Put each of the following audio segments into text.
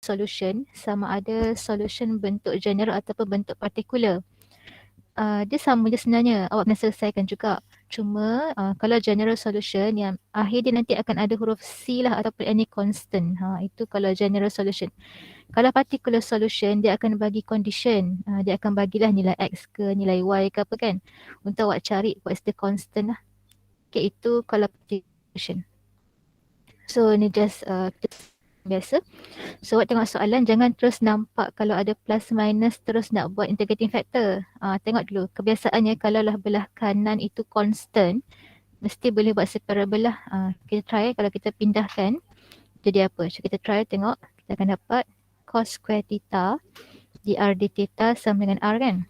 solution sama ada solution bentuk general ataupun bentuk partikular. Dia sama je sebenarnya, awak kena selesaikan juga. Cuma kalau general solution yang akhir dia nanti akan ada huruf C lah ataupun any constant. Itu kalau general solution. Kalau particular solution dia akan bagi condition. Dia akan bagilah nilai X ke nilai Y ke apa kan. Untuk awak cari what's the constant lah. Okay, itu kalau particular solution. So ni just biasa. So awak tengok soalan, jangan terus nampak kalau ada plus minus terus nak buat integrating factor. Tengok dulu, kebiasaannya kalau lah belah kanan itu constant, mesti boleh buat separable lah. Kita try kalau kita pindahkan jadi apa. So kita try tengok, kita akan dapat cos square theta dr d theta sama dengan r kan.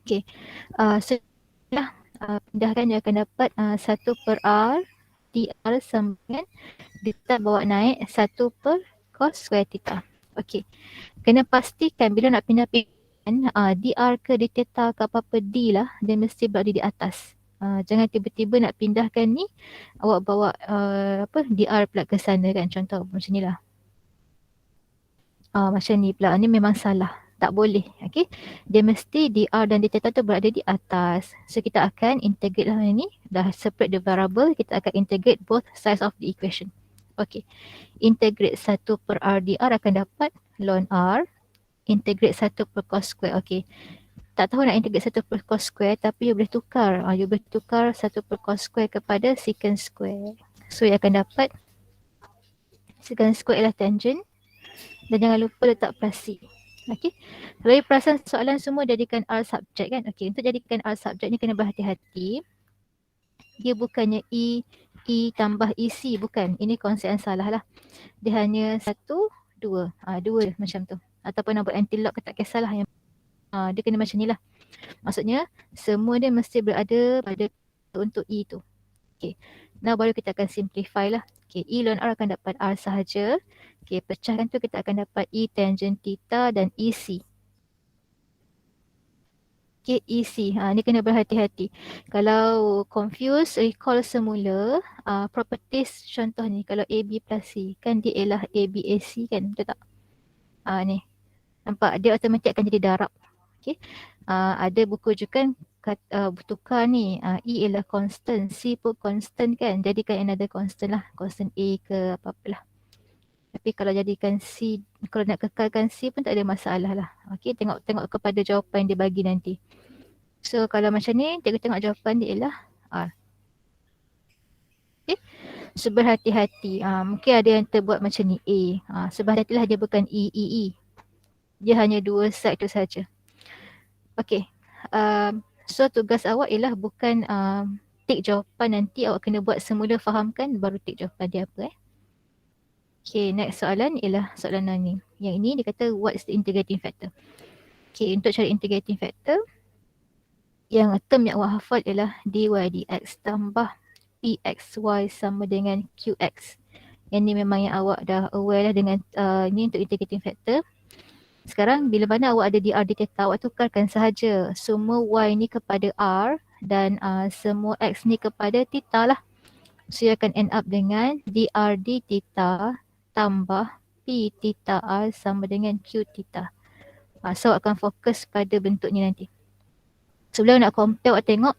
Okay, so pindahkan dia akan dapat 1 per r dr sama dengan theta bawa naik 1 per cos square theta. Okey. Kena pastikan bila nak pindah-pindah dr ke d theta ke apa-apa d lah, dia mesti berada di atas. Jangan tiba-tiba nak pindahkan ni, awak bawa dr pula ke sana kan. Contoh macam ni lah. Macam ni pula. Ni memang salah. Tak boleh. Okay. Dia mesti dr dan d theta tu berada di atas. So kita akan integrate lah ni. Dah separate the variable. Kita akan integrate both sides of the equation. Okay. Integrate 1 per r dr akan dapat ln r. Integrate 1 per cos square. Okay. Tak tahu nak integrate 1 per cos square tapi you boleh tukar. You boleh tukar 1 per cos square kepada secant square. So you akan dapat secant square ialah tangent. Dan jangan lupa letak plus C. Okay. Kalau you perasan soalan semua jadikan R subject kan. Okay. Untuk jadikan R subject ni kena berhati-hati. Dia bukannya E tambah EC. Bukan. Ini konsep yang salah lah. Dia hanya 1, 2. 2 macam tu. Ataupun nak buat anti-lock ke tak kisahlah. Dia kena macam ni lah. Maksudnya semua dia mesti berada pada untuk E tu. Okay. Now baru kita akan simplify lah. Okay. E ln R akan dapat R sahaja. Okay. Pecahkan tu kita akan dapat E tangent theta dan EC. Okay. EC. Ni kena berhati-hati. Kalau confuse, recall semula. Properties contoh ni. Kalau AB plus C. Kan dia ialah ABAC kan. Betul tak? Ni. Nampak? Dia automatik akan jadi darab. Okay. Ada buku rujukan tukar ni. E ialah constant, C pun constant kan. Jadikan another constant lah. Constant A ke apa-apalah. Tapi kalau jadikan C, kalau nak kekalkan C pun tak ada masalah lah. Okay, tengok kepada jawapan dia bagi nanti. So kalau macam ni, tengok jawapan dia ialah R. Okay. So berhati-hati. Mungkin ada yang terbuat macam ni A. So berhati-hatilah dia bukan E. Dia hanya 2 side tu saja. Okay. So tugas awak ialah bukan tik jawapan nanti, awak kena buat semula fahamkan baru tik jawapan dia apa Okay, next soalan ialah soalan ni. Yang ini dia kata what is the integrating factor. Okay, untuk cari integrating factor, yang term yang awak hafal ialah dy dx tambah pxy sama dengan qx. Yang ni memang yang awak dah aware lah dengan ni untuk integrating factor. Sekarang bila mana awak ada dr d theta, awak tukarkan sahaja semua y ni kepada r dan semua x ni kepada theta lah. So you akan end up dengan dr d theta tambah p theta r sama dengan q theta. So awak akan fokus pada bentuk ni nanti. Sebelum nak compare, awak tengok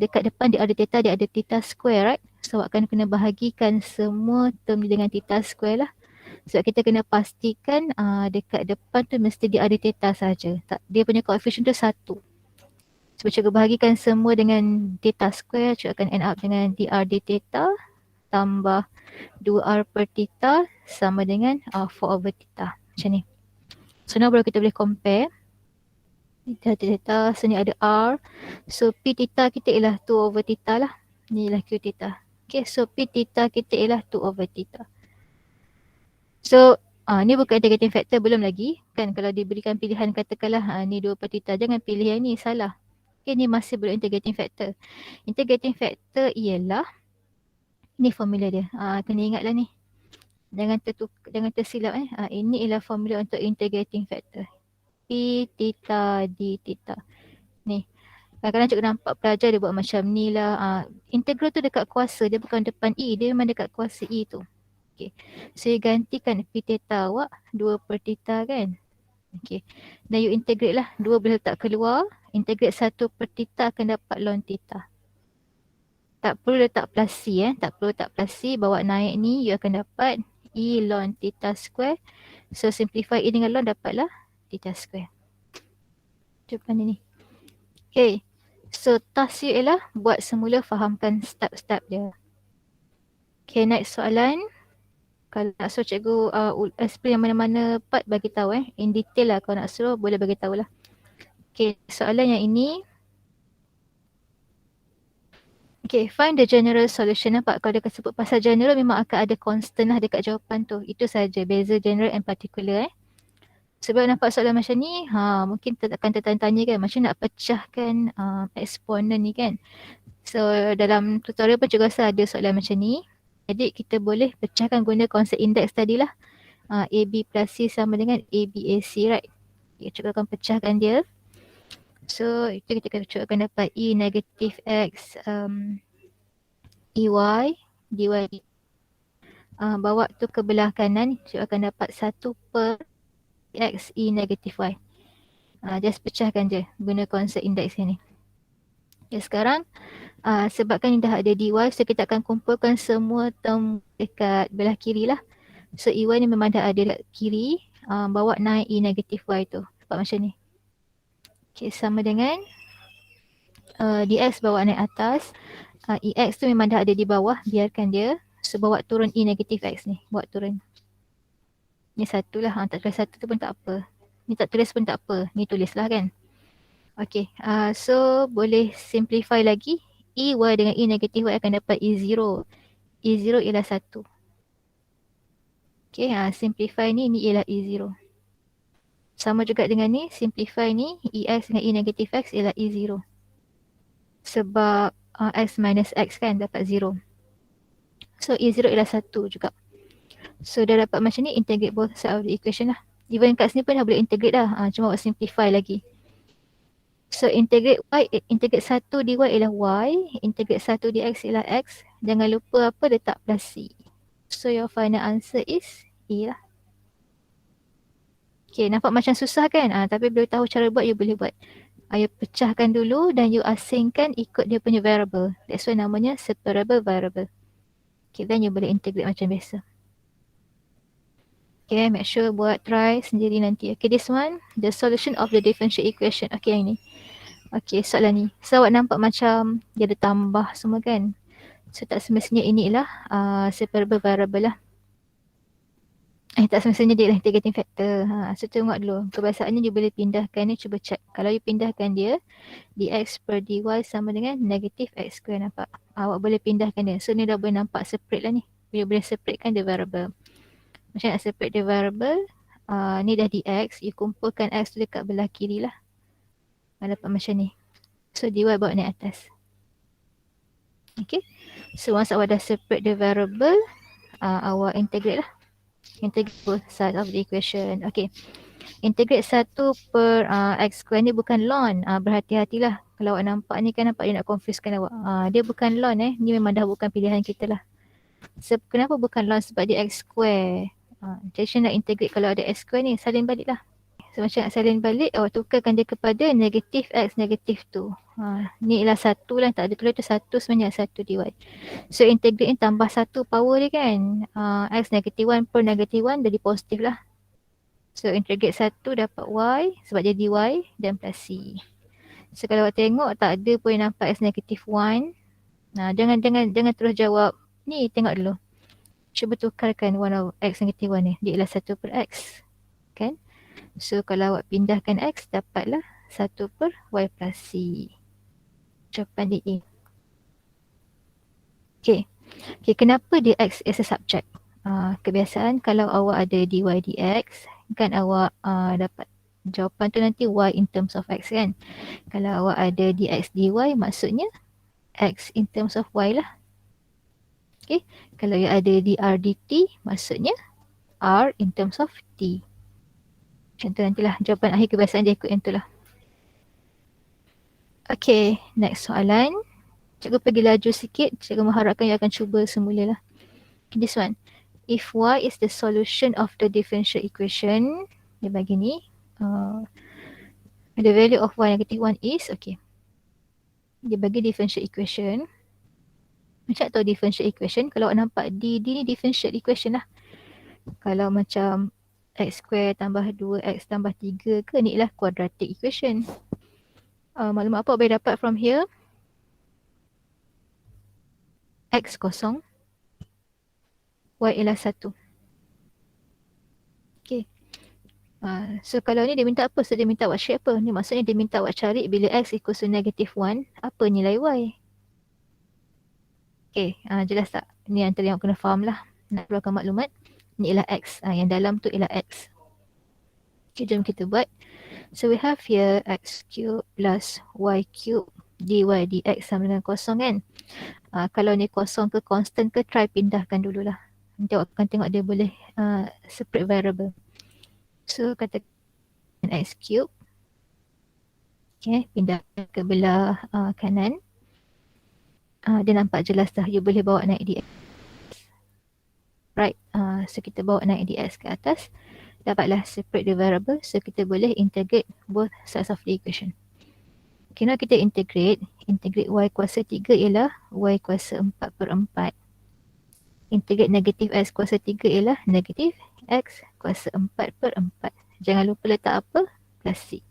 dekat depan dr d theta dia ada theta square, right? So awak akan kena bahagikan semua term dengan theta square lah. Sebab kita kena pastikan dekat depan tu mesti dr d theta saja. Dia punya coefficient tu 1. Sebab cikgu bahagikan semua dengan theta square, cikgu akan end up dengan dr d theta tambah 2r per theta sama dengan 4 over theta. Macam ni. So now baru kita boleh compare. Theta, so ni ada r. So p theta kita ialah 2 over theta lah. Ni ialah q theta. Okay, so p theta kita ialah 2 over theta. So ni bukan integrating factor, belum lagi. Kan kalau diberikan pilihan katakanlah ni 2 per theta, jangan pilih yang ni, salah. Okay, ni masih belum integrating factor. Integrating factor ialah ni formula dia. Kena ingatlah ni. Jangan tersilap ini ialah formula untuk integrating factor. P theta d theta. Ni. Kadang-kadang cikgu nampak pelajar dia buat macam ni lah. Integral tu dekat kuasa, dia bukan depan E, dia memang dekat kuasa E tu. Okay. So you gantikan P theta awak 2 per theta kan. Okay. Dan you integrate lah. 2 boleh letak keluar. Integrate 1 per theta akan dapat ln theta. Tak perlu letak plus C Tak perlu letak plus C. Bawa naik ni you akan dapat E ln theta square. So simplify E dengan ln dapatlah theta square. Jawapan ini. Okay. So task you ialah buat semula fahamkan step-step dia. Okay, next soalan. Kalau nak suruh cikgu explain yang mana-mana part bagi tahu in detail lah. Kalau nak suruh boleh bagi tahu lah. Okay, soalan yang ini. Okay, find the general solution. Nampak kalau dia sebut pasal general memang akan ada constant lah dekat jawapan tu. Itu saja beza general and particular Sebab nampak soalan macam ni, mungkin akan tertanya-tanya kan macam nak pecahkan eksponen ni kan. So dalam tutorial pun juga rasa ada soalan macam ni. Jadi kita boleh pecahkan guna konsep indeks tadi lah. AB plus C sama dengan ABAC, right? Kita cuba akan pecahkan dia. So itu kita cuba akan dapat E negatif X EY DY. Bawa tu ke belah kanan, cuba akan dapat 1 per X E negatif Y. Just pecahkan je guna konsep indeks ni. Okay, sekarang sebabkan ni dah ada dy, so kita akan kumpulkan semua term dekat belah kiri lah. So EY ni memang dah ada dekat kiri, bawa naik E negatif Y tu. Nampak macam ni. Okay, sama dengan dx bawa naik atas. EX tu memang dah ada di bawah, biarkan dia. So bawa turun E negatif X ni, bawa turun. Ni satu lah, tak tulis satu tu pun tak apa. Ni tak tulis pun tak apa, ni tulislah kan. Okay, so boleh simplify lagi. EY dengan E negatif Y akan dapat E0. E0 ialah 1. Okay, simplify ni ialah E0. Sama juga dengan ni, simplify ni, EX dengan E negatif X ialah E0. Sebab X minus X kan dapat 0. So E0 ialah 1 juga. So dah dapat macam ni, integrate both side of the equation lah. Even kat sini pun dah boleh integrate dah, cuma buat simplify lagi. So integrate Y, integrate 1 dy ialah Y, integrate 1 dx ialah X. Jangan lupa apa, letak plus C. So your final answer is E lah. Okay, nampak macam susah kan? Tapi bila tahu cara buat, you boleh buat. You pecahkan dulu dan you asingkan ikut dia punya variable. That's why namanya separable variable. Okay, then you boleh integrate macam biasa. Okay, make sure buat try sendiri nanti. Okay, this one, the solution of the differential equation. Okay, yang ni. Okay, soalan ni. So, awak nampak macam dia ada tambah semua kan? So, tak semestinya ini lah separable variable lah. Tak semestinya dia lah integrating factor. So, tengok dulu. Kebiasaannya you boleh pindahkan ni, cuba check. Kalau you pindahkan dia, dx per dy sama dengan negatif x square, nampak? Awak boleh pindahkan dia. So, ni dah boleh nampak separate lah ni. You boleh separatekan the variable. Macam nak separate the variable, ni dah dx, you kumpulkan x tu dekat belah kiri lah. Dapat macam ni. So dy bawa naik atas. Okay. So once awak dah separate the variable, awak integrate lah. Integrate both sides of the equation. Okay. Integrate 1 per x square ni bukan ln. Berhati-hatilah. Kalau awak nampak ni kan, nampak dia nak confusekan awak. Dia bukan ln Ni memang dah bukan pilihan kita lah. So, kenapa bukan ln? Sebab dia x square. Jadi nak integrate kalau ada x square ni, salin balik lah. So macam nak salin balik, awak tukarkan dia kepada negatif x negatif 2. Ni ialah 1 lah, tak ada tulis tu 1 sebenarnya, 1 dy. So integrate ni tambah 1 power dia kan. X negatif 1 per negatif 1 jadi positif lah. So integrate 1 dapat y sebab dia dy dan plus c. So kalau awak tengok tak ada pun yang nampak x negatif 1. Jangan terus jawab ni, tengok dulu. Cuba tukarkan 1 of x negatif 1 ni. Dia ialah 1 per x. Kan? So kalau awak pindahkan x, dapatlah 1 per y plus c. Jawapan dia A. Okay. Kenapa dia x as a subject? Kebiasaan kalau awak ada dy dx, kan awak dapat jawapan tu nanti y in terms of x kan. Kalau awak ada dx dy, maksudnya x in terms of y lah. Okay. Kalau you ada dr dt, maksudnya r in terms of t. Macam tu nantilah jawapan akhir, kebiasaan dia ikut yang tu lah. Okay, next soalan. Cikgu pergi laju sikit. Cikgu mengharapkan you akan cuba semula lah. Okay, this one. if y is the solution of the differential equation, dia bagi ni, the value of y negative 1 is, okay, dia bagi differential equation. Macam tahu differential equation, kalau awak nampak D ni differential equation lah. Kalau macam x square tambah 2x tambah 3 ke, ni lah quadratic equation. Maklumat apa boleh dapat from here? X kosong, y ialah 1. Okay. So kalau ni dia minta apa? So dia minta awak share apa? Ni maksudnya dia minta awak cari bila x equals to negative 1, apa nilai y? Okay, jelas tak? Ni antara yang kena faham lah. Nak keluarkan maklumat. Ni ialah x. Yang dalam tu ialah x. Okay, jom kita buat. So we have here x cube plus y cube dy dx sama dengan kosong kan? Kalau ni kosong ke constant ke, try pindahkan dululah. Nanti awak akan tengok dia boleh separate variable. So katakan x cube. Okay, pindahkan ke belah kanan. Dia nampak jelas dah, you boleh bawa naik dx. Right, so kita bawa naik dx ke atas. Dapatlah separate the variable. So kita boleh integrate both sides of the equation. Okay, now kita integrate y kuasa 3 ialah y kuasa 4/4. Integrate negatif x kuasa 3 ialah negatif x kuasa 4/4. Jangan lupa letak apa? Plus c.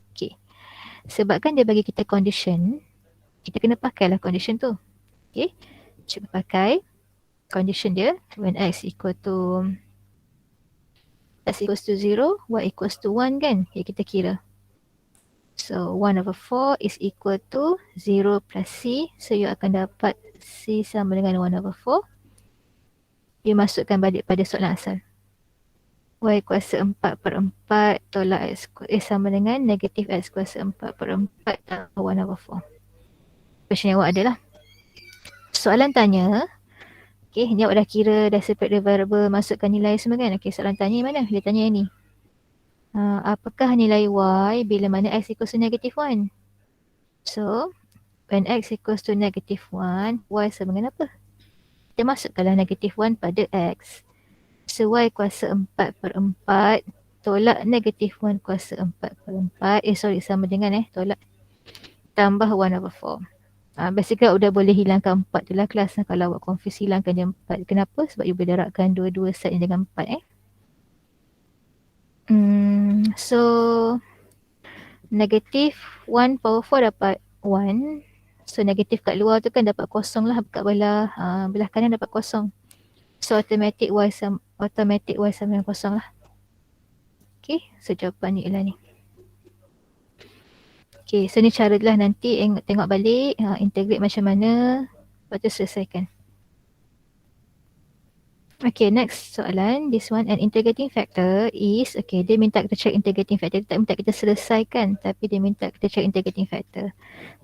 Okay. Sebabkan dia bagi kita condition, kita kena pakailah condition tu. Okay. Cuba pakai condition dia. When x equal to 0, y equals to 1 kan? Okay, kita kira. So 1/4 is equal to 0 plus c. So you akan dapat c sama dengan 1/4. You masukkan balik pada soalan asal. Y kuasa 4/4 tolak x sama dengan negatif x kuasa 4/4 tambah 1/4. Question yang awak adalah. Soalan tanya, okay, ni awak dah kira, dah separate the variable, masukkan nilai semua kan? Okay, soalan tanya mana? Dia tanya yang ni. Apakah nilai y bila mana x equals to negative 1? So, when x equals to negative 1, y sama dengan apa? Kita masukkanlah negative 1 pada x. So, y kuasa 4/4 tolak negatif 1 kuasa 4/4. Sama dengan tolak tambah 1/4. Basically udah boleh hilangkan 4 tu lah kelas. Kalau awak confuse hilangkan je 4. Kenapa? Sebab you boleh darabkan dua-dua side dengan 4 So negatif 1 power 4 dapat 1. So negatif kat luar tu kan dapat kosong lah. Kat belah kanan dapat kosong. So automatic y sama dengan kosong lah. Okay, so jawapan ni ialah ni. Okay, so ni cara lah nanti tengok balik, integrate macam mana, lepas tu selesaikan. Okay, next soalan, this one, an integrating factor is, okay, dia minta kita check integrating factor, dia tak minta kita selesaikan, tapi dia minta kita check integrating factor.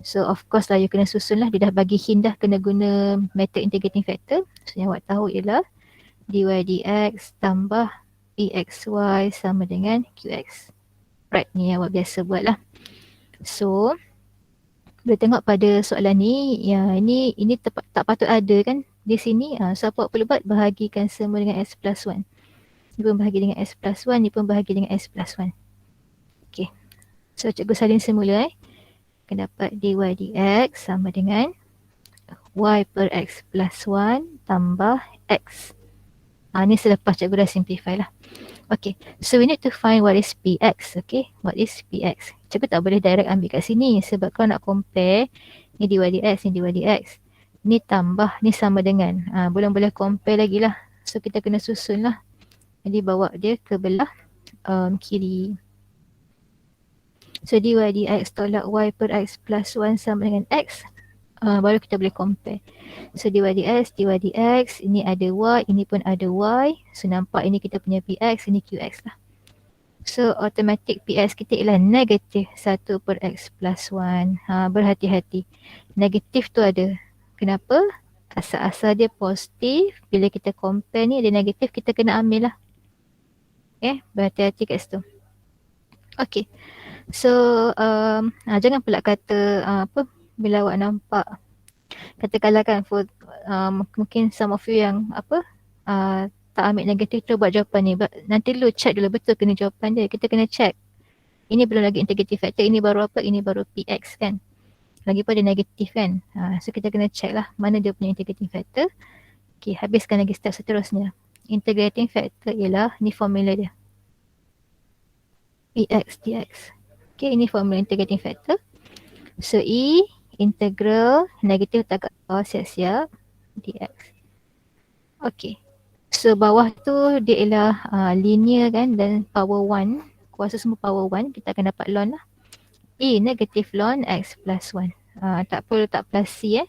So of course lah, you kena susun lah, dia dah bagi hint dah kena guna method integrating factor. So yang awak tahu ialah dy dx tambah pxy sama dengan qx. Right, ni yang awak biasa buat lah. So, boleh tengok pada soalan ni, ya ini tak patut ada kan di sini. So apa perlu buat? Bahagikan semua dengan s plus 1. Ni pun bahagi dengan s plus 1, ni pun bahagi dengan s plus 1. Okay, so cikgu salin semula akan dapat dy dx sama dengan y per x plus 1 tambah x. Ni selepas cikgu dah simplify lah. Okay, so we need to find what is px. Okay, what is px? Cikgu tak boleh direct ambil kat sini sebab kalau nak compare ni dy dx, ni dy dx, ni tambah, ni sama dengan, belum boleh compare lagi lah. So kita kena susun lah. Jadi bawa dia ke belah kiri. So dy dx tolak y per x plus 1 sama dengan x, baru kita boleh compare. So dy dx, ini ada y, ini pun ada y. So nampak ini kita punya px, ini qx lah. So automatic px kita ialah negatif 1 per x plus 1. Berhati-hati. Negatif tu ada. Kenapa? Asal-asal dia positif, bila kita compare ni dia negatif, kita kena ambil lah. Okay, berhati-hati kat situ. Okay, so jangan pula kata bila awak nampak, katakanlah kan for mungkin some of you yang tak ambil negatif terus buat jawapan ni. Nanti dulu check dulu betul kena jawapan dia. Kita kena check. Ini belum lagi integrating factor. Ini baru apa? Ini baru PX kan. Lagi pada negatif kan. So kita kena check lah mana dia punya integrating factor. Okay, habiskan lagi step seterusnya. Integrating factor ialah ni formula dia. PX dx. Okay, ini formula integrating factor. So E integral negatif letak kat bawah siap-siap dx. Okay. So bawah tu dia ialah linear kan dan power 1. Kuasa semua power 1. Kita akan dapat ln lah. E negatif ln x plus 1. Tak perlu letak plus C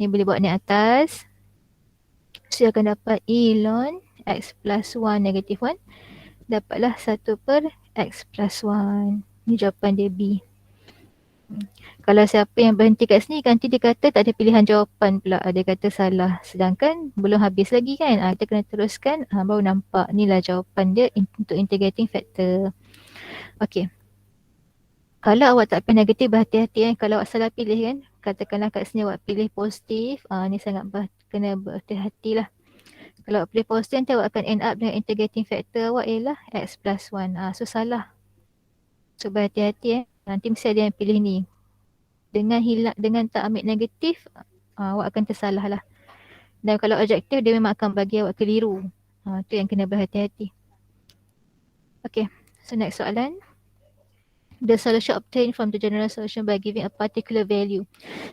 Ni boleh buat ni atas. So akan dapat E ln x plus 1 negatif 1. Dapatlah 1 per x plus 1. Ni jawapan dia B. Kalau siapa yang berhenti kat sini, nanti dia kata tak ada pilihan jawapan pula. Dia kata salah. Sedangkan belum habis lagi kan. Kita kena teruskan. Baru nampak. Inilah jawapan dia untuk integrating factor. Okay. Kalau awak tak pilih negatif, berhati-hati kan. Kalau awak salah pilih kan. Katakanlah kat sini awak pilih positif. Ni sangat kena berhati-hati lah. Kalau awak pilih positif, nanti awak akan end up dengan integrating factor awak ialah x plus 1. So salah. So berhati-hati Nanti mesti ada yang pilih ni. Dengan tak ambil negatif, awak akan tersalah lah. Dan kalau objektif, dia memang akan bagi awak keliru. Tu yang kena berhati-hati. Okay, so next soalan. The solution obtained from the general solution by giving a particular value.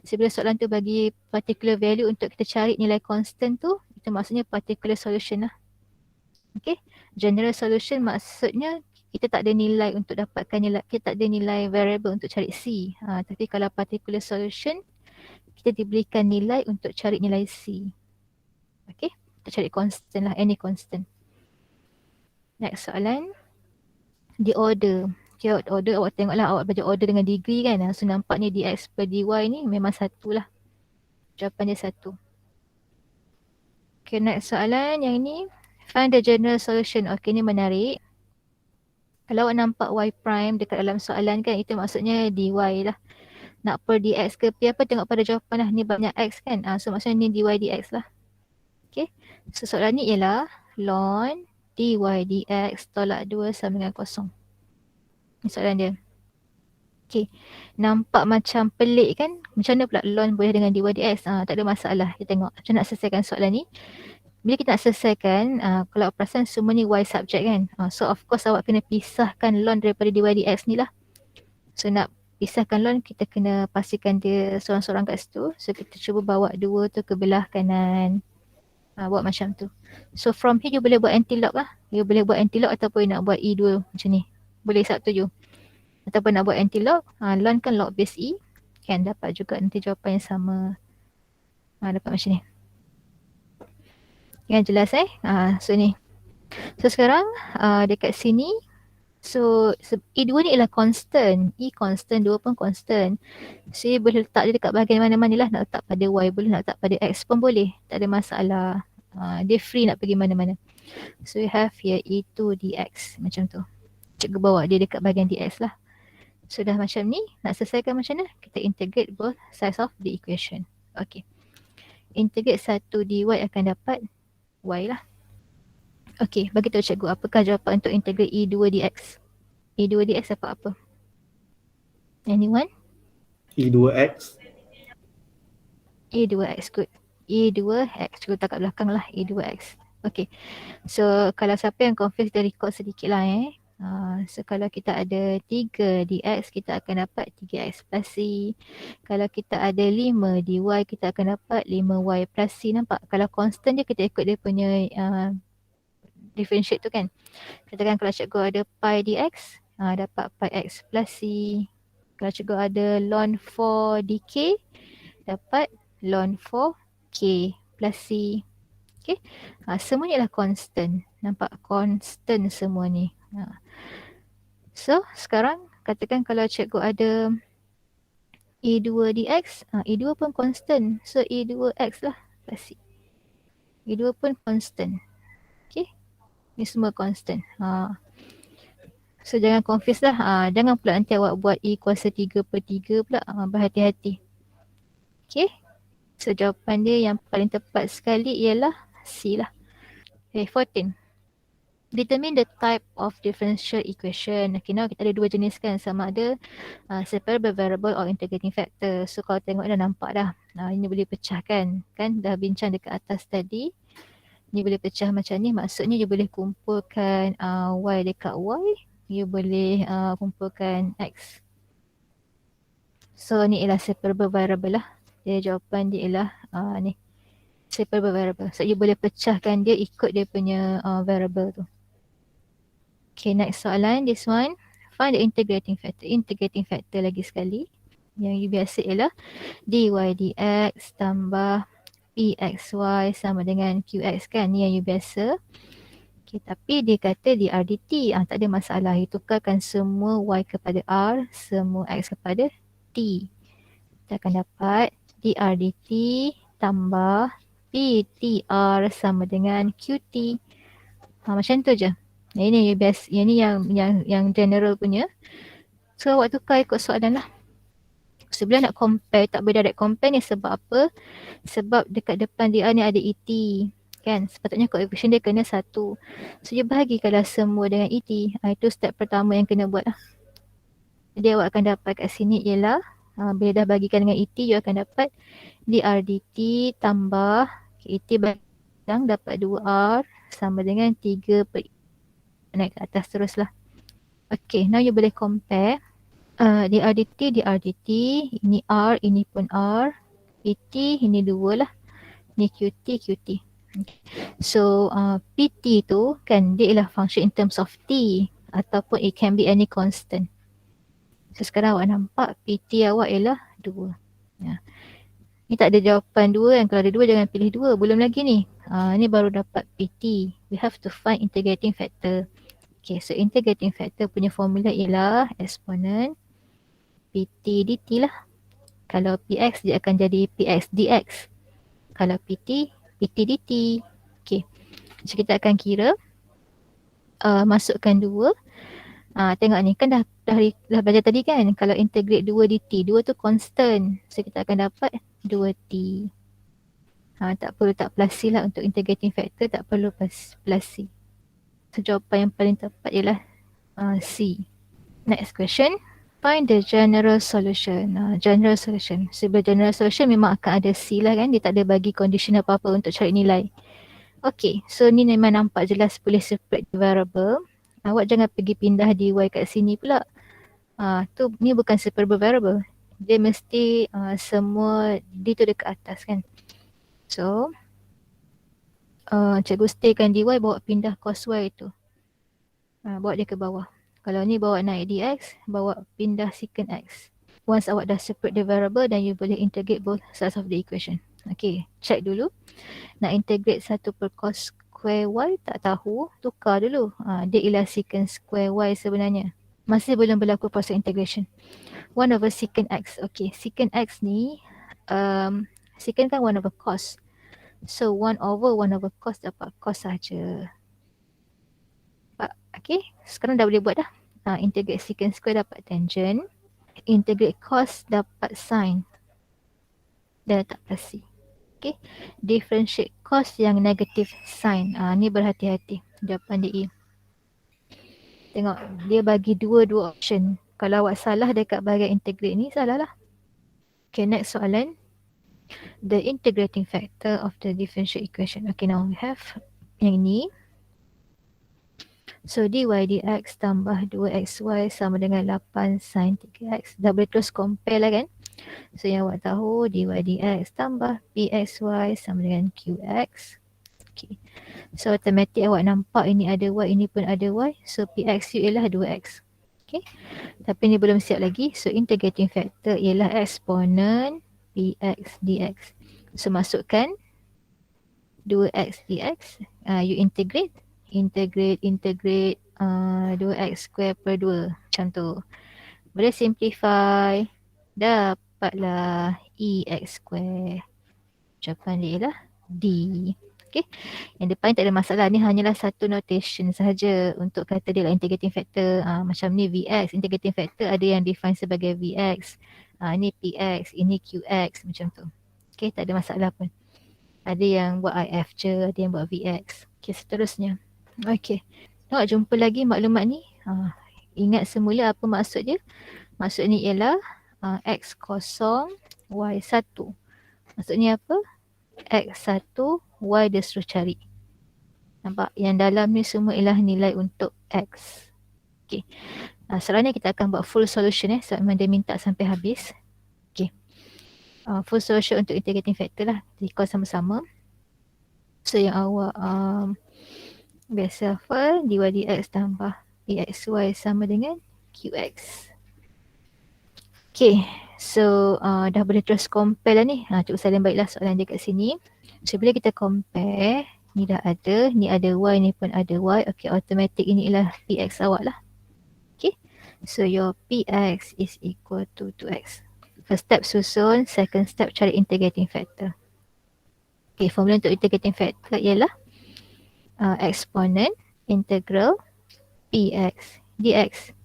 Sebelum soalan tu bagi particular value untuk kita cari nilai constant tu, itu maksudnya particular solution lah. Okay, general solution maksudnya kita tak ada nilai untuk dapatkan nilai, kita tak ada nilai variable untuk cari C. Tapi kalau particular solution, kita diberikan nilai untuk cari nilai C. Okay, kita cari constant lah, any constant. Next soalan. The order. Okay, order awak tengoklah, awak baca order dengan degree kan. So nampak ni dx per dy ni memang satu lah. Jawapan dia satu. Okay, next soalan yang ni. Find the general solution. Okay, ni menarik. Kalau awak nampak y prime dekat dalam soalan kan, itu maksudnya dy lah. Nak per dx ke pi apa, tengok pada jawapan lah. Ni banyak x kan. So maksudnya ni dy dx lah. Okay. So soalan ni ialah ln dy dx tolak 2 sama dengan kosong. Ni soalan dia. Okay. Nampak macam pelik kan. Macam mana pula ln boleh dengan dy dx? Tak ada masalah. Kita tengok macam nak selesaikan soalan ni. Bila kita nak selesaikan, kalau perasan semua ni y subject kan. So of course awak kena pisahkan ln daripada dy dx ni lah. So nak pisahkan ln, kita kena pastikan dia seorang-seorang kat situ. So kita cuba bawa 2 tu ke belah kanan. Buat macam tu. So from here you boleh buat anti-log lah. You boleh buat anti-log ataupun nak buat E2 macam ni. Boleh satu je. Ataupun nak buat anti-log, ln kan log base E. Kan dapat juga nanti jawapan yang sama. Dapat macam ni. Yang jelas so ni. So sekarang dekat sini. So E2 ni ialah constant. E constant, 2 pun constant. So boleh letak dia dekat bahagian mana-mana lah. Nak letak pada Y boleh, nak letak pada X pun boleh. Tak ada masalah. Dia free nak pergi mana-mana. So we have here E2 dx. Macam tu. Cikgu bawa dia dekat bahagian dx lah. Sudah macam ni. Nak selesaikan macam mana? Kita integrate both sides of the equation. Okay. Integrate 1 dy akan dapat y lah. Okay, bagi tahu cikgu apakah jawapan untuk integrate E2 dx. E2 dx dapat apa? Anyone? E2x. E2x, good. E2x, cikgu letak kat belakang lah E2x. Okay, so kalau siapa yang confuse, kita record sedikit lah So kalau kita ada 3 dx, kita akan dapat 3x plus c. Kalau kita ada 5 dy, kita akan dapat 5y plus c. Nampak? Kalau constant je, kita ikut dia punya differentiate tu kan. Katakan kalau cikgu ada pi dx, dapat pi x plus c. Kalau cikgu ada ln 4 dk, dapat ln 4k plus c. Okay. Semuanya adalah constant. Nampak? Constant semua ni. So sekarang katakan kalau cikgu ada E2 dx, E2 pun constant. So E2x lah plus c. E2 pun constant. Okay. Ni semua constant. So jangan confuse lah. Jangan pula nanti awak buat E kuasa 3 per 3 pula. Berhati-hati. Okay. So jawapan dia yang paling tepat sekali ialah C lah. Okay, 14. Determine the type of differential equation. Okay, now kita ada dua jenis kan, sama ada separable variable or integrating factor. So kalau tengok dah nampak dah, ini boleh pecahkan kan, dah bincang dekat atas tadi. Ni boleh pecah macam ni, maksudnya you boleh kumpulkan y dekat y, you boleh kumpulkan x. So ni ialah separable variable lah. Jadi jawapan dia ialah ni, separable variable. So you boleh pecahkan dia ikut dia punya variable tu. Okay, next soalan, this one. Find the integrating factor. Integrating factor lagi sekali. Yang you biasa ialah dy dx tambah pxy sama dengan qx kan. Ni yang you biasa. Okay, tapi dia kata dr dt. Tak ada masalah. You tukarkan semua y kepada r, semua x kepada t. Kita akan dapat dr dt tambah ptr sama dengan qt. Macam tu je. Ini best, yang ni yang general punya. So awak tukar ikut soalan lah. Sebelum nak compare, tak boleh direct compare ni sebab apa? Sebab dekat depan dia ni ada ET. Kan? Sepatutnya coefficient dia kena 1. So you bahagikanlah semua dengan ET. Itu step pertama yang kena buat lah. Jadi awak akan dapat kat sini ialah, bila dah bagikan dengan ET, you akan dapat dr dt tambah ET bagi dapat 2r sama dengan 3 per naik ke atas teruslah. Okay, now you boleh compare dr dt, ini r, ini pun r, pt, ini 2 lah, ini qt. Okay. So pt tu kan dia ialah function in terms of t ataupun it can be any constant. So sekarang awak nampak pt awak ialah 2. Ya. Ni tak ada jawapan 2 kan, kalau ada 2 jangan pilih 2, belum lagi ni. Ni baru dapat pt. We have to find integrating factor. Okay, so integrating factor punya formula ialah exponent pt dt lah. Kalau px dia akan jadi px dx. Kalau pt, pt dt. Okay, so kita akan kira. Masukkan 2. Tengok ni kan dah belajar tadi kan. Kalau integrate 2 dt, 2 tu constant. So kita akan dapat 2t. Tak perlu tak plus c lah untuk integrating factor, tak perlu plus c. So jawapan yang paling tepat ialah C. Next question. Find the general solution. General solution. Sebab general solution memang akan ada C lah kan. Dia tak ada bagi condition apa-apa untuk cari nilai. Okay. So ni memang nampak jelas boleh separate variable. Awak jangan pergi pindah dy kat sini pula. Ni bukan separable variable. Dia mesti semua D tu dekat atas kan. So cikgu staykan dy, bawa pindah cos y tu. Bawa dia ke bawah. Kalau ni bawa naik dx, bawa pindah secant x. Once awak dah separate the variable, then you boleh integrate both sides of the equation. Okay, check dulu. Nak integrate 1 per cos square y, tak tahu, tukar dulu. Dia ialah secant square y sebenarnya. Masih belum berlaku proses integration. 1 over secant x. Okay, secant x ni, secant kan 1 over cos. So 1 over cos dapat cos saja. Okay, sekarang dah boleh buat dah. Integrate secant square dapat tangent. Integrate cos dapat sin. Dan letak plus C. Okay, differentiate cos yang negative sin. Ni berhati-hati. Jawapan dia E. Tengok, dia bagi dua option. Kalau awak salah dekat bahagian integrate ni, salah lah. Okay, next soalan. The integrating factor of the differential equation. Okay, now we have yang ni. So dy dx tambah 2xy sama dengan 8 sin 3x. Dah boleh terus compare lah kan. So yang awak tahu dy dx tambah pxy sama dengan qx. Okay. So automatic awak nampak ini ada y, ini pun ada y. So px ialah 2x. Okay. Tapi ni belum siap lagi. So integrating factor ialah exponent px dx. So masukkan 2x dx. You integrate 2x square per 2 macam tu. Boleh simplify, dapatlah ex square. Jawapan dia ialah D. Okay. Yang depan tak ada masalah, ni hanyalah satu notation sahaja untuk kata dia lah integrating factor. Macam ni Vx, integrating factor ada yang define sebagai Vx. Ni Px, ini Qx macam tu. Okay, tak ada masalah pun. Ada yang buat IF je, ada yang buat Vx. Okay, seterusnya. Okay. Nak jumpa lagi maklumat ni. Ingat semula apa maksud dia? Maksud ni ialah X kosong, Y 1. Maksudnya apa? X 1, Y dia suruh cari. Nampak? Yang dalam ni semua ialah nilai untuk X. Okay. Selanjutnya kita akan buat full solution sebab memang dia minta sampai habis. Okay. Full solution untuk integrating factor lah. Recall sama-sama. So yang awak biasa hafal dy dx tambah pxy sama dengan qx. Okay, so dah boleh terus compare lah ni. Cuba salin baiklah soalan dia kat sini. So bila kita compare, ni dah ada, ni ada y, ni pun ada y. Okay, automatic ini ialah px awak lah. Okay, so your px is equal to 2x. First step susun, second step cari integrating factor. Okay, formula untuk integrating factor ialah exponent integral px dx.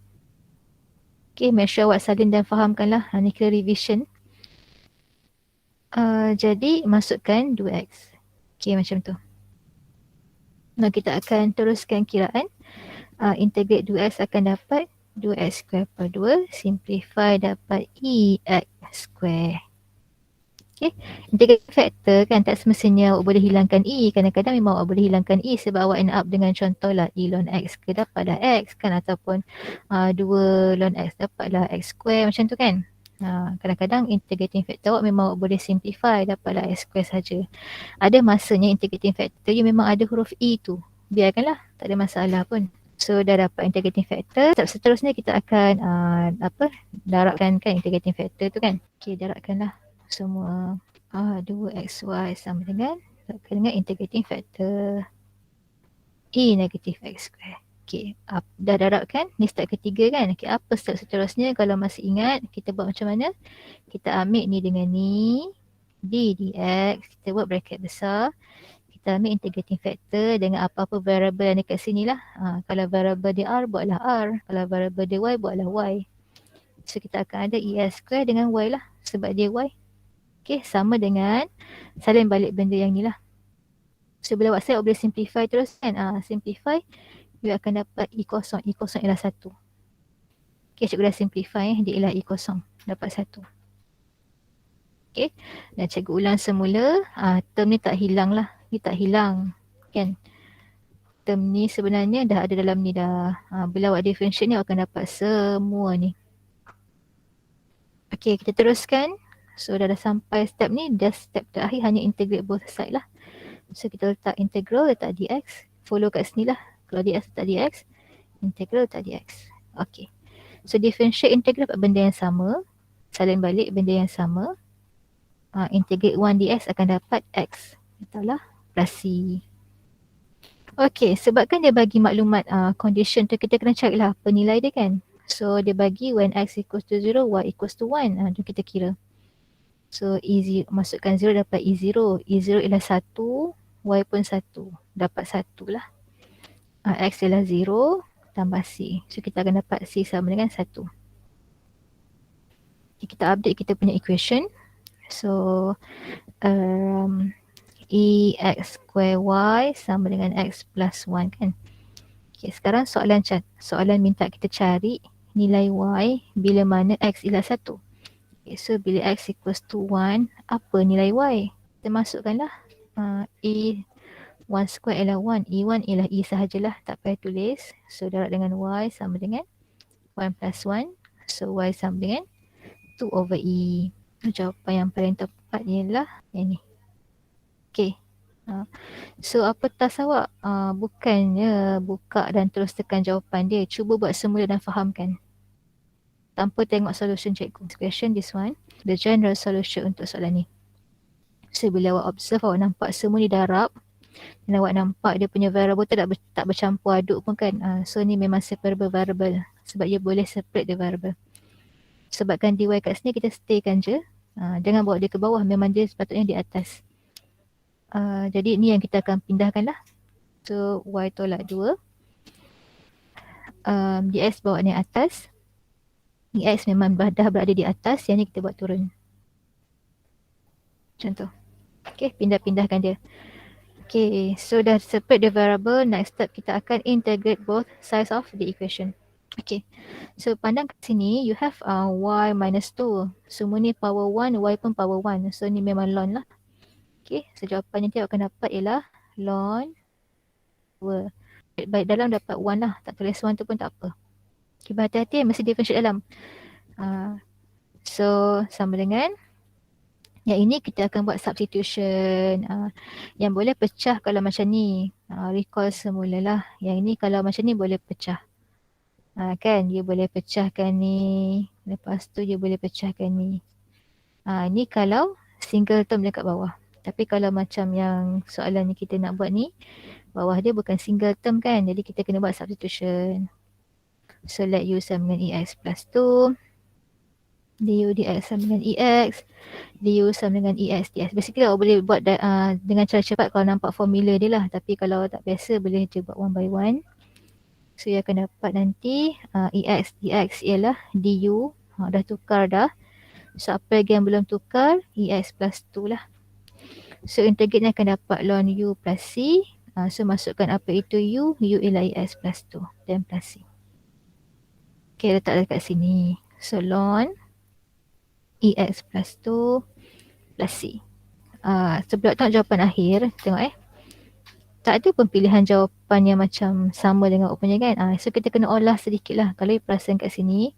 Okay, make sure awak salin dan fahamkanlah. Ni kira revision. Jadi masukkan 2x. Okay, macam tu. Nah, kita akan teruskan kiraan. Integrate 2x akan dapat 2x square per 2. Simplify dapat ex square. Okay. Integrating factor kan tak semestinya awak boleh hilangkan e. Kadang-kadang memang awak boleh hilangkan e sebab awak end up dengan contoh lah e ln x ke dapatlah x kan, ataupun 2 ln x dapatlah x square macam tu kan. Kadang-kadang integrating factor awak memang awak boleh simplify dapatlah x square saja. Ada masanya integrating factor you memang ada huruf e tu. Biarkanlah, tak ada masalah pun. So dah dapat integrating factor. Step seterusnya kita akan darabkan kan integrating factor tu kan. Okay, darabkanlah semua 2xy sama dengan integrating factor e negatif x square. Okay, dah darabkan. Ni step ketiga kan. Okay, apa step seterusnya? Kalau masih ingat, kita buat macam mana? Kita ambil ni dengan ni, d dx, kita buat bracket besar. Kita ambil integrating factor dengan apa-apa variable yang dekat sini lah. Kalau variable dia r, buatlah r. Kalau variable dia y, buatlah y. So kita akan ada es square dengan y lah sebab dia y. Okay, sama dengan salin balik benda yang ni lah. So bila awak set, awak boleh simplify terus kan. Simplify, you akan dapat e kosong. E kosong ialah 1. Okay, cikgu dah simplify. Dia ialah e kosong. Dapat 1. Okay, dan cikgu ulang semula. Term ni tak hilang lah. Ni tak hilang kan. Term ni sebenarnya dah ada dalam ni dah. Bila awak differentiate ni, awak akan dapat semua ni. Okay, kita teruskan. So dah sampai step ni, dah step terakhir hanya integrate both side lah. So kita letak integral, letak dx. Follow kat sini lah. Kalau dx letak dx, integral letak dx. Okay. So differentiate integral benda yang sama. Salin balik benda yang sama. Integrate 1 dx akan dapat x. Letaklah plus c. Okay, sebabkan dia bagi maklumat condition tu, kita kena carilah apa nilai dia kan. So dia bagi when x equals to 0, y equals to 1. Tu kita kira. So E0, masukkan 0 dapat E0. E0 ialah 1, Y pun 1. Dapat 1 lah. X ialah 0 tambah C. So kita akan dapat C sama dengan 1. Okay, kita update kita punya equation. So EX square Y sama dengan X plus 1 kan. Okay, sekarang soalan minta kita cari nilai Y bila mana X ialah 1. Okay, so bila x equals to 1, apa nilai y? Kita masukkanlah E1 square ialah 1. E1 ialah E sahajalah, tak payah tulis. So darab dengan y sama dengan 1 plus 1. So y sama dengan 2 over E. Jawapan yang paling tepat ialah yang ni. Okay. So apa task awak? Bukannya buka dan terus tekan jawapan dia. Cuba buat semula dan fahamkan. Tanpa tengok solution cikgu. Question this one. The general solution untuk soalan ni. So bila awak observe, awak nampak semua ni darab. Dan awak nampak dia punya variable tu tak bercampur aduk pun kan. So ni memang separable variable. Sebab dia boleh separate the variable. Sebabkan dy kat sini kita staykan je. Jangan bawa dia ke bawah. Memang dia sepatutnya di atas. Jadi ni yang kita akan pindahkan lah. So y tolak 2. Dx bawa ni atas. X memang dah berada di atas. Yang ni kita buat turun. Macam tu. Okay, pindah-pindahkan dia. Okay, so dah separate the variable. Next step kita akan integrate both sides of the equation. Okay, so pandang kat sini, you have y minus 2. Semua ni power 1, y pun power 1. So ni memang ln lah. Okay, so jawapan nanti akan dapat ialah ln 2. Baik dalam dapat 1 lah, tak tulis 1 tu pun tak apa. Okay, berhati-hati mesti differentiate dalam. So sama dengan yang ini kita akan buat substitution. Yang boleh pecah kalau macam ni. Recall semula lah. Yang ini kalau macam ni boleh pecah. Kan dia boleh pecahkan ni. Lepas tu dia boleh pecahkan ni. Ni kalau single term dekat bawah. Tapi kalau macam yang soalan ni kita nak buat ni, bawah dia bukan single term kan. Jadi kita kena buat substitution. So let u sama dengan ex plus 2. Du dx sama dengan ex. Du sama dengan ex dx. Basically awak boleh buat dengan cara cepat kalau nampak formula dia lah. Tapi kalau tak biasa boleh je buat one by one. So you akan dapat nanti ex dx ialah du. Dah tukar dah. So apa lagi yang belum tukar? Ex plus 2 lah. So integrate ni akan dapat ln u plus c. So masukkan apa itu u? U ialah ex plus 2 dan plus c. Okay, letak dekat sini. So ln ex plus 2 plus c. Sebelum tengok jawapan akhir, tengok tak ada pun pilihan jawapan yang macam sama dengan awak punya kan. So kita kena olah sedikit lah. Kalau you perasan kat sini,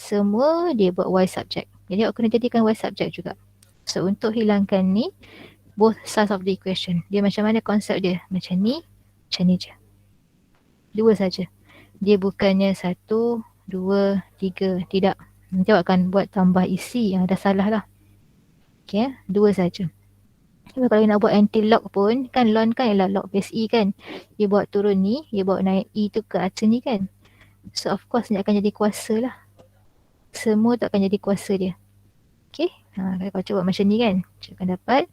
semua dia buat y subject. Jadi awak kena jadikan y subject juga. So untuk hilangkan ni, both sides of the equation. Dia macam mana konsep dia? Macam ni je. Dua saja. Dia bukannya 1, 2, 3. Tidak. Nanti awak akan buat tambah isi. Dah salah lah. Okay, dua saja. Tapi kalau nak buat anti-lock pun, kan ln kan ialah log base e kan. Dia bawa turun ni, dia bawa naik e tu ke atas ni kan. So of course ni akan jadi kuasa lah. Semua tu akan jadi kuasa dia. Okay, kalau cuba macam ni kan, kita akan dapat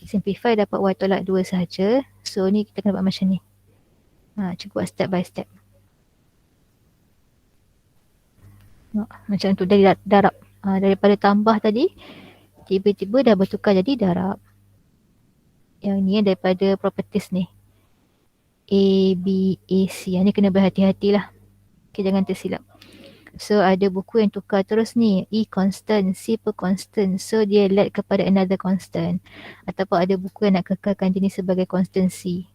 simplify dapat y tolak 2 sahaja. So ni kita akan dapat macam ni. Cuba buat step by step. Macam tu dari darab. Daripada tambah tadi, tiba-tiba dah bertukar jadi darab. Yang ni daripada properties ni. A, B, A, C. Yang ni kena berhati-hatilah. Okay, jangan tersilap. So ada buku yang tukar terus ni. E constant, C per constant. So dia led kepada another constant. Ataupun ada buku yang nak kekalkan jenis sebagai constant C.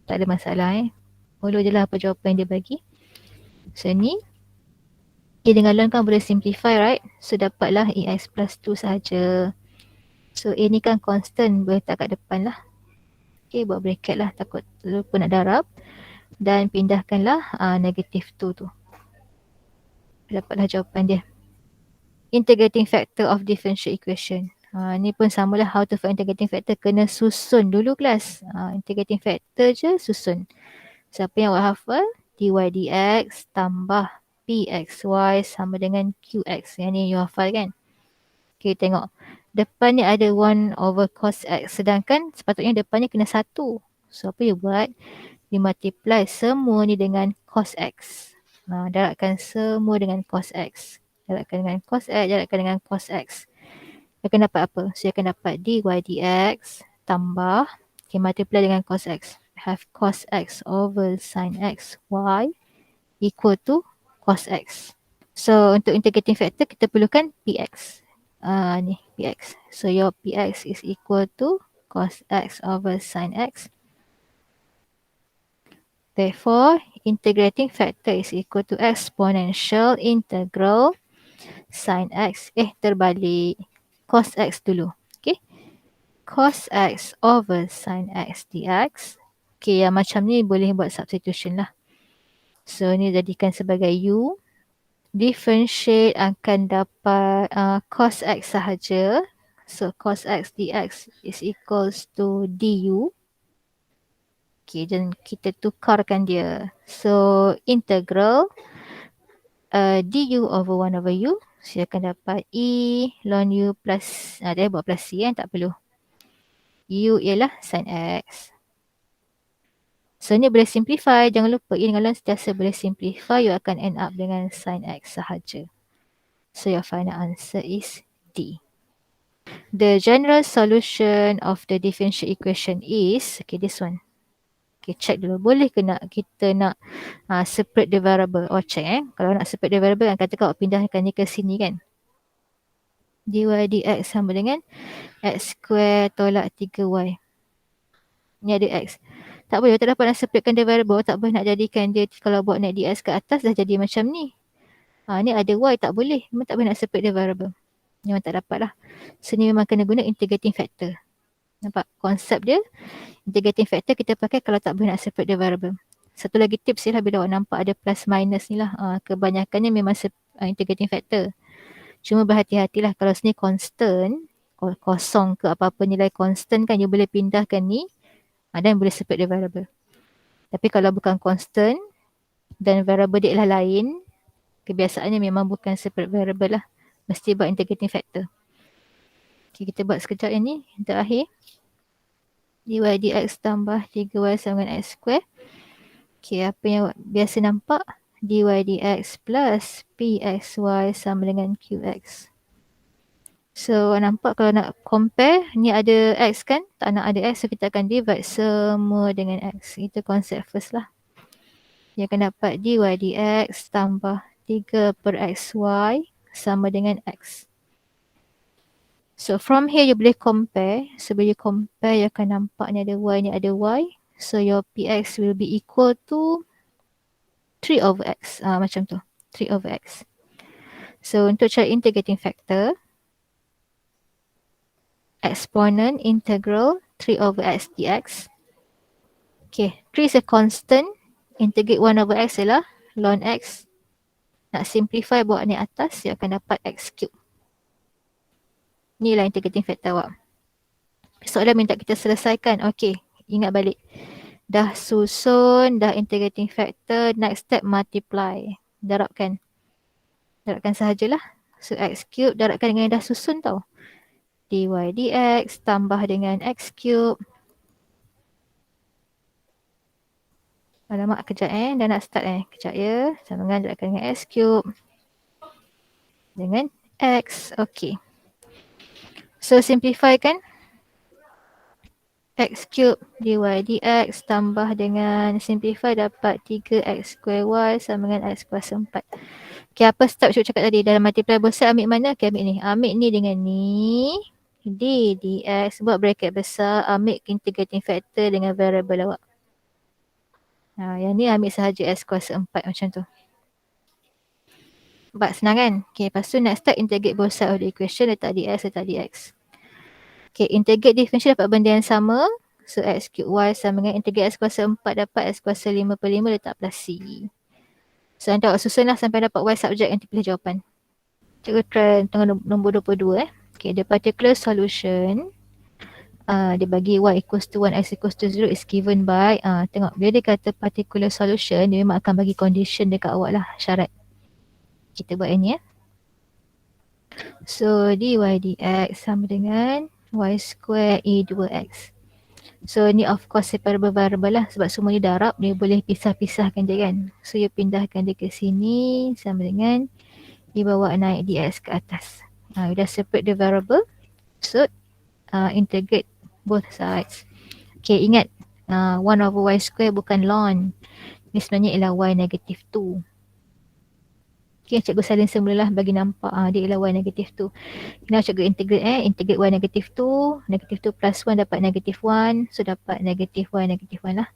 Tak ada masalah Follow je lah apa jawapan yang dia bagi. So ni. Okay, dengan ln kan boleh simplify right. So dapatlah EX plus 2 sahaja. So A ni kan constant. Boleh letak kat depan lah. Okay, buat bracket lah. Takut lupa nak darab. Dan pindahkanlah negative 2 tu. Dapatlah jawapan dia. Integrating factor of differential equation. Ni pun samalah how to find integrating factor. Kena susun dulu kelas. Integrating factor je susun. Siapa yang awak hafal? dy dx tambah pxy sama dengan qx. Yang ni you hafal kan? Okay, tengok. Depan ni ada 1 over cos x. Sedangkan sepatutnya depannya kena 1. So apa you buat? Dia multiply semua ni dengan cos x. Darabkan semua dengan cos x. Darabkan dengan cos x, darabkan dengan cos x. Dia akan dapat apa? So dia akan dapat dy dx tambah, okay, multiply dengan cos x. Have cos x over sin x y equal to cos x. So untuk integrating factor kita perlukan px. Ni px. So your px is equal to cos x over sin x. Therefore, integrating factor is equal to exponential integral sin x. Terbalik. Cos x dulu. Okay. Cos x over sin x dx. Okay, yang macam ni boleh buat substitution lah. So, ni jadikan sebagai u. Differentiate akan dapat cos x sahaja. So, cos x dx is equals to du. Okay, dan kita tukarkan dia. So, integral du over 1 over u. Saya akan dapat e ln u plus, dia buat plus c tak perlu. U ialah sin x. So, ni boleh simplify. Jangan lupa, dengan ln sentiasa boleh simplify. You akan end up dengan sin x sahaja. So, your final answer is D. The general solution of the differential equation is, okay, this one. Okay, check dulu. Boleh ke kita nak separate the variable? Oh, check. Kalau nak separate the variable, kan kata kau pindahkan ni ke sini kan. Dy dx sama dengan x square tolak 3y. Ni ada x. Tak boleh, tak dapat nak separatekan the variable. Tak boleh nak jadikan dia, kalau buat naik dx ke atas dah jadi macam ni. Ni ada y, tak boleh. Memang tak boleh nak separate the variable. Memang tak dapat lah. So ni memang kena guna integrating factor. Nampak konsep dia? Integrating factor kita pakai kalau tak boleh nak separate the variable. Satu lagi tips lah bila awak nampak ada plus minus ni lah. Kebanyakannya memang integrating factor. Cuma berhati-hatilah kalau sini constant, kosong ke apa-apa nilai constant kan, you boleh pindahkan ni dan boleh separate the variable. Tapi kalau bukan constant dan variable dia ialah lain, kebiasaannya memang bukan separate variable lah. Mesti buat integrating factor. Okay, kita buat sekejap yang ni. Untuk akhir. Dy dx tambah 3y sama dengan x square. Okay, apa yang biasa nampak? Dy dx plus pxy sama dengan qx. So nampak kalau nak compare, ni ada x kan? Tak nak ada x, so kita akan divide semua dengan x. Itu konsep first lah. Dia akan dapat dy dx tambah 3 per xy sama dengan x. So from here you boleh compare. So bila you compare, you akan nampak ni ada y, ni ada y. So your px will be equal to 3 over x. Macam tu. 3 over x. So untuk cari integrating factor, exponent integral 3 over x dx. Okay, 3 is a constant. Integrate 1 over x ialah ln x. Nak simplify bawa ni atas, you akan dapat x cube. Inilah integrating factor awak. Soalan minta kita selesaikan. Okay, ingat balik. Dah susun, dah integrating factor, next step multiply. Darabkan. Darabkan sahajalah. So x cube darabkan dengan yang dah susun tau. Dy dx tambah dengan x cube. Alamak, kejap dah nak start kejap ya. Sama dengan darabkan dengan x cube. Dengan x, okay. So simplify kan. X cube dy dx tambah dengan simplify dapat 3x square y sama dengan x kuasa 4. Okay, apa step Syuk cakap tadi? Dalam multiply both side ambil mana? Okay, ambil ni. Ambil ni dengan ni. D dx buat bracket besar. Ambil integrating factor dengan variable awak. Yang ni ambil sahaja x kuasa 4 macam tu. Nampak senang kan? Okay, lepas tu next step integrate both side of the equation. Letak dx, letak dx. Okay, integrate differential dapat benda yang sama. So x cube y sama dengan integrate x kuasa 4 dapat x kuasa 5 per 5 letak plus c. So nanti awak susun lah sampai dapat y subject, nanti pilih jawapan. Cikgu try tengah nombor 22 Okay, the particular solution dia bagi y equals to 1, x equals to 0 is given by, tengok bila dia kata particular solution, dia memang akan bagi condition dekat awak lah, syarat. Kita buat yang ni So dy dx sama dengan y square e 2x. So ni of course separable variable lah sebab semua ni darab, dia boleh pisah-pisahkan dia kan. So you pindahkan dia ke sini sama dengan dibawa naik dx ke atas. You dah separate the variable. So integrate both sides. Okay, ingat 1 over y square bukan ln. Ni sebenarnya ialah y negative 2. Okay, cikgu salin semulalah bagi nampak dia ialah y negative 2. Now cikgu integrate integrate y negative 2. Negative 2 plus 1 dapat negative 1. So dapat negative y negative 1 lah.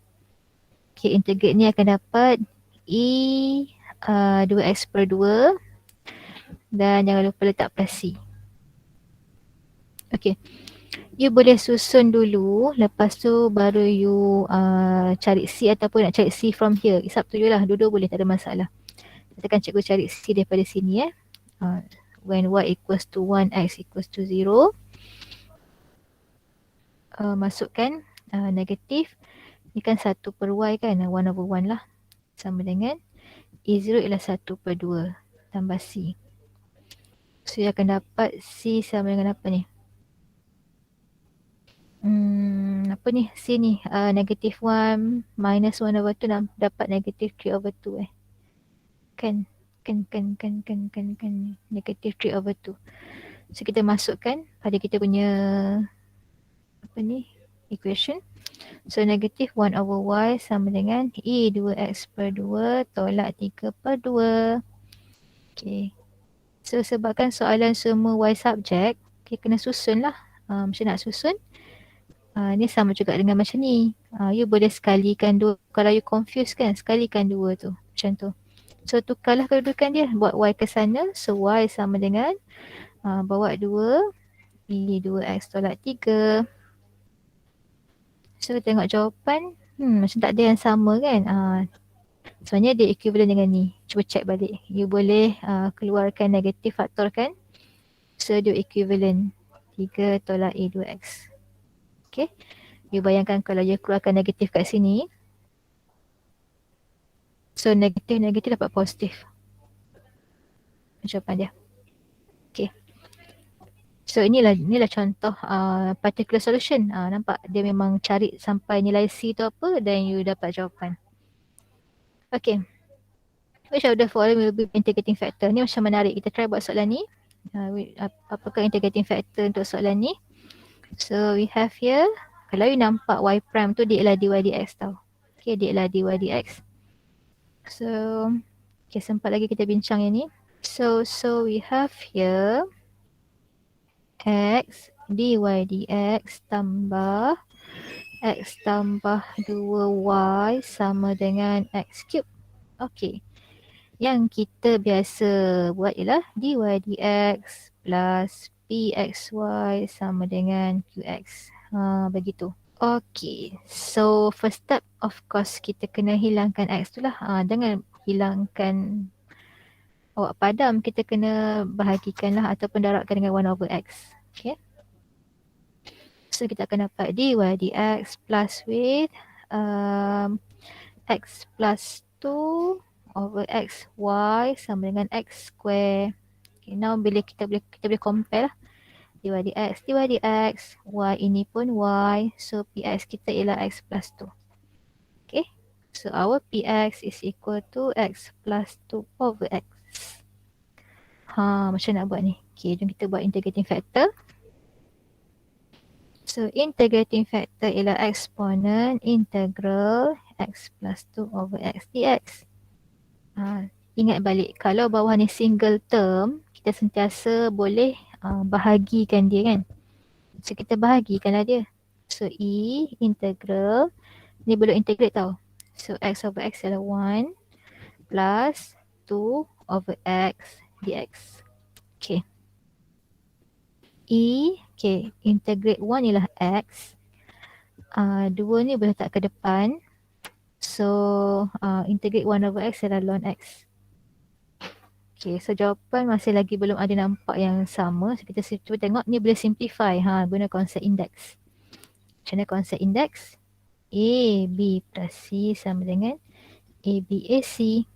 Okay, integrate ni akan dapat e 2x per 2. Dan jangan lupa letak plus c. Okay. You boleh susun dulu. Lepas tu baru you cari c ataupun nak cari c from here. It's up to you lah. Dua-dua boleh, tak ada masalah. Katakan cikgu cari c daripada sini when y equals to 1, x equals to 0. Masukkan negatif. Ni kan 1 per y kan. 1 over 1 lah. Sama dengan e0 ialah 1 per 2 tambah c. So you akan dapat c sama dengan apa ni? Apa ni? C ni negative 1 minus 1 over 2 dapat negative 3 over 2 Kan negative 3 over 2. So kita masukkan pada kita punya equation. So negatif 1 over y sama dengan E 2x per 2 tolak 3 per 2. Okay. So sebabkan soalan semua y subject, okay, kena susun lah. Macam nak susun. Ni sama juga dengan macam ni. You boleh sekalikan dua. Kalau you confuse kan, sekalikan dua tu. Macam tu. So tukarlah kedudukan dia. Buat y ke sana. So y sama dengan bawa 2 E 2x tolak 3. So tengok jawapan. Macam tak ada yang sama kan. Sebenarnya dia equivalent dengan ni. Cuba check balik. You boleh keluarkan negatif faktor kan. So dia equivalent 3 tolak E 2x. Okay. You bayangkan kalau you keluarkan negatif kat sini. So negatif dapat positif. Jawapan dia. Okay. So inilah contoh particular solution. Nampak dia memang cari sampai nilai C tu apa dan you dapat jawapan. Okay. Which of the following will be integrating factor? Ni macam menarik. Kita try buat soalan ni. Apakah integrating factor untuk soalan ni? So we have here, kalau you nampak y prime tu dia ialah dy dx tau. Okay, dia ialah dy dx. So, okay, sempat lagi kita bincang yang ni. So we have here x dy dx tambah x tambah 2y sama dengan x cube. Okay. Yang kita biasa buat ialah dy dx plus pxy sama dengan qx. Begitu. Okay. So first step of course kita kena hilangkan x tu lah. Jangan hilangkan awak padam. Kita kena bahagikan lah ataupun darabkan dengan 1 over x. Okay. So kita akan dapat dy dx plus with x plus 2 over x y sama dengan x square. Okay, now bila kita boleh compare lah. Dy dx, y ini pun y. So px kita ialah x plus 2. Okay. So our px is equal to x plus 2 over x. Macam nak buat ni? Okay, jom kita buat integrating factor. So integrating factor ialah exponent integral x plus 2 over x dx. Ingat balik, kalau bawah ni single term, kita sentiasa boleh bahagikan dia kan. So kita bahagikanlah dia. So E integral, ni belum integrate tau. So x over x adalah 1 plus 2 over x dx. Okay. E, okay, integrate 1 ialah x. 2 ni boleh letak ke depan. So integrate 1 over x adalah ln x. Okay, so jawapan masih lagi belum ada nampak yang sama. So kita cuba tengok ni boleh simplify guna konsep indeks. Macam mana konsep indeks? A, B plus C sama dengan A, B, A, C.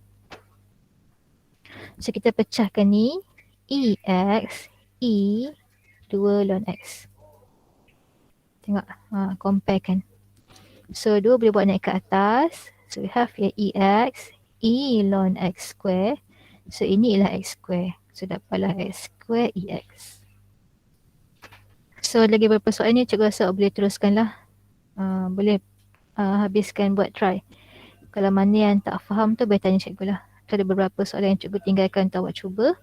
So kita pecahkan ni. E, X, E, 2 ln X. Tengok, compare kan. So 2 boleh buat naik ke atas. So we have here EX, E ln X square. So ini ialah X square. So dapatlah X square EX. So lagi beberapa soalan ni cikgu rasa boleh teruskanlah. Boleh habiskan buat try. Kalau mana yang tak faham tu boleh tanya cikgu lah. Ada beberapa soalan yang cikgu tinggalkan untuk awak cuba.